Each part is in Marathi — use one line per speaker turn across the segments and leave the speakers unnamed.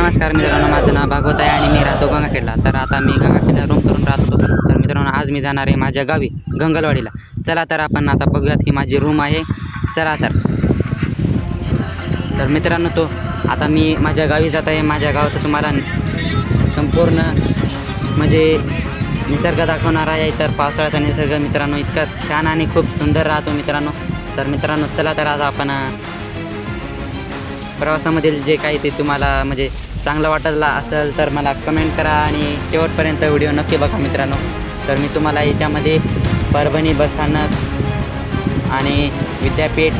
नमस्कार मित्रांनो, माझं नाव भागवत आहे आणि मी राहतो गंगाखेडला. तर आता मी गंगाखेडला रूम करून राहतो. तर मित्रांनो, आज मी जाणार आहे माझ्या गावी गंगलवाडीला. चला तर आपण आता बघूयात ही माझी रूम आहे. चला तर मित्रांनो, आता मी माझ्या गावी जात आहे. माझ्या गावाचं तुम्हाला संपूर्ण म्हणजे निसर्ग दाखवणार आहे. तर पावसाळ्याचा निसर्ग मित्रांनो इतका छान आणि खूप सुंदर राहतो मित्रांनो. तर मित्रांनो, चला तर आज आपण प्रवासामधील जे काही ते तुम्हाला म्हणजे चांगलं वाटलं असेल तर मला कमेंट करा आणि शेवटपर्यंत व्हिडिओ नक्की बघा मित्रांनो. तर मी तुम्हाला याच्यामध्ये परभणी बसस्थानक आणि विद्यापीठ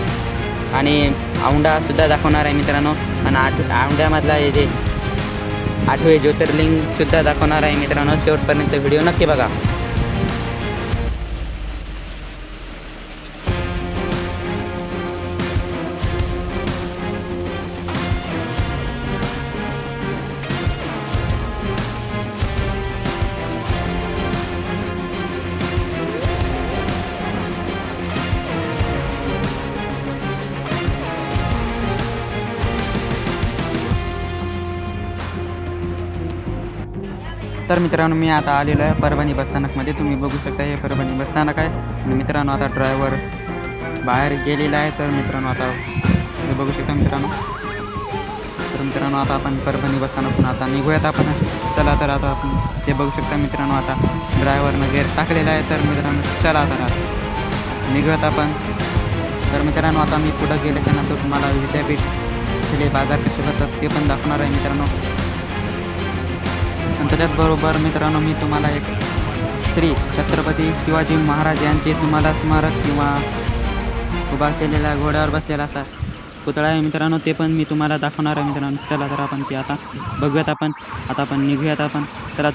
आणि औंढासुद्धा दाखवणार आहे मित्रांनो. आणि औंढ्यामधला हे जे 8वे ज्योतिर्लिंगसुद्धा दाखवणार आहे मित्रांनो. शेवटपर्यंत व्हिडिओ नक्की बघा. तर मित्रांनो, मी आता आलेलो आहे परभणी बसस्थानकमध्ये. तुम्ही बघू शकता हे परभणी बसस्थानक आहे. आणि मित्रांनो, आता ड्रायव्हर बाहेर गेलेला आहे. तर मित्रांनो, आता हे बघू शकता मित्रांनो. तर मित्रांनो, आता आपण परभणी बसस्थानकून आता निघूयात आपण. चला तर आता आपण ते बघू शकता मित्रांनो. आता ड्रायव्हरनं गेअर टाकलेला आहे. तर मित्रांनो, चला तर आता निघूयात आपण. तर मित्रांनो, आता मी पुढं गेल्याच्यानंतर तुम्हाला विद्यापीठ इथले बाजार कसे भरतात ते पण दाखवणार आहे मित्रांनो. आणि त्याच्याचबरोबर मित्रांनो, मी तुम्हाला एक श्री छत्रपती शिवाजी महाराज यांचे तुम्हाला स्मारक किंवा उभा केलेला घोड्यावर बसलेला असा पुतळा आहे मित्रांनो, ते पण मी तुम्हाला दाखवणार आहे मित्रांनो. चला तर आपण ते आता बघूयात आपण. आता आपण निघूयात आपण. चला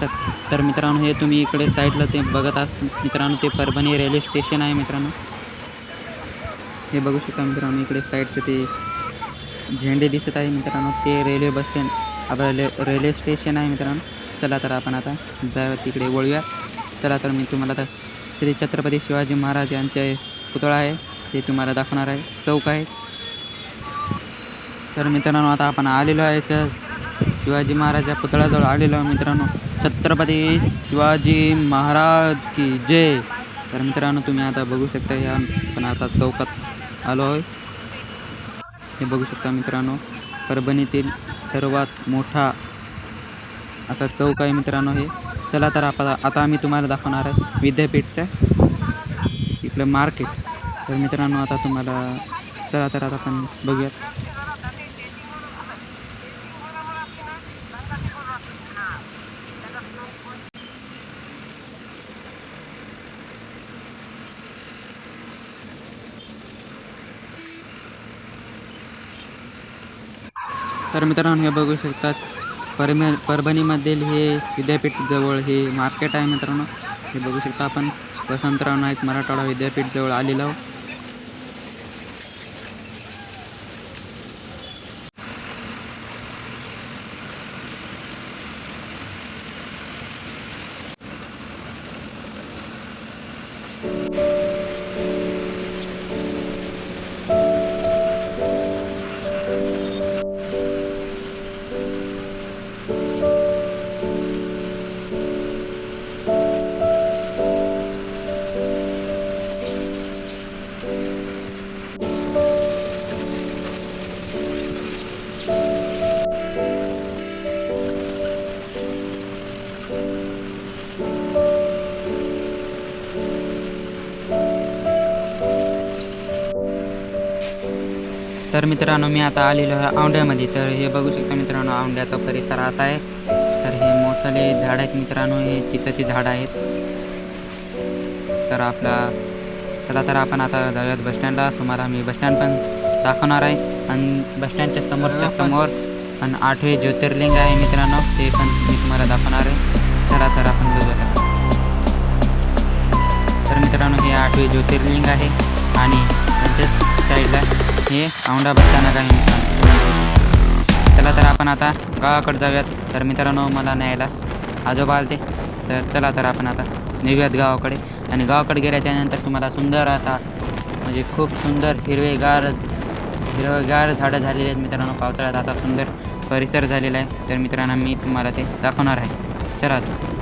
तर मित्रांनो, हे तुम्ही इकडे साईडला ते बघत आहात मित्रांनो, ते परभणी रेल्वे स्टेशन आहे मित्रांनो. हे बघू शकता मित्रांनो, इकडे साईडचं ते झेंडे दिसत आहे मित्रांनो, ते रेल्वे बस स्टँड आपलं रेल्वे स्टेशन आहे मित्रांनो. चला तर आपण आता तिकडे वळूया. चला तर मी तुम्हाला तर श्री छत्रपती शिवाजी महाराज यांचे पुतळा आहे ते तुम्हाला दाखवणार आहे. चौक आहे. तर मित्रांनो, आता आपण आलेलो आहे शिवाजी महाराजा पुतळ्याजवळ आलेलो आहे मित्रांनो. छत्रपती शिवाजी महाराज की जय. तर मित्रांनो, तुम्ही आता बघू शकता या आपण आता चौकात आलो आहे. हे बघू शकता मित्रांनो, परभणीतील सर्वात मोठा असा चौक आहे मित्रांनो हे. चला तर आता आम्ही तुम्हाला दाखवणार आहे विद्यापीठचं इकडं मार्केट. तर मित्रांनो, आता तुम्हाला चला तर आता आपण बघूयात. तर मित्रांनो, हे बघू शकतात परभणीमधील हे विद्यापीठ जवळ हे मार्केट आहे मित्रांनो. हे बघू शकता आपण वसंतराव नाईक मराठवाडा विद्यापीठ जवळ आलेलो आहोत. तर मित्रांनो, मी आता आलेलो आहे औंढ्यामध्ये. तर हे बघू शकता मित्रांनो, औंढ्याचा परिसर असा आहे. तर हे मोठाले झाड आहेत मित्रांनो, हे चिचाची झाड आहेत. तर चला तर आपण आता जाऊयात बसस्टँडला. तुम्हाला मी बसस्टँड पण दाखवणार आहे. आणि बसस्टँडच्या समोर आणि 8वे ज्योतिर्लिंग आहे मित्रांनो, ते पण मी तुम्हाला दाखवणार आहे. चला तर आपण बघूयात. तर मित्रांनो, हे 8वे ज्योतिर्लिंग आहे आणि त्यांच्याच साईडला हे औंढा बसस्थानक आहे मित्रांनो. चला तर आपण आता गावाकडे जाऊयात. तर मित्रांनो, मला न्यायला आजोबा आलते. तर चला तर आपण आता निघूयात गावाकडे. आणि गावाकडे गेल्याच्यानंतर तुम्हाला सुंदर असा म्हणजे खूप सुंदर हिरवेगार झाडं झालेली आहेत मित्रांनो. पावसाळ्यात असा सुंदर परिसर झालेला आहे. तर मित्रांनो मी तुम्हाला ते दाखवणार आहे. चला आता.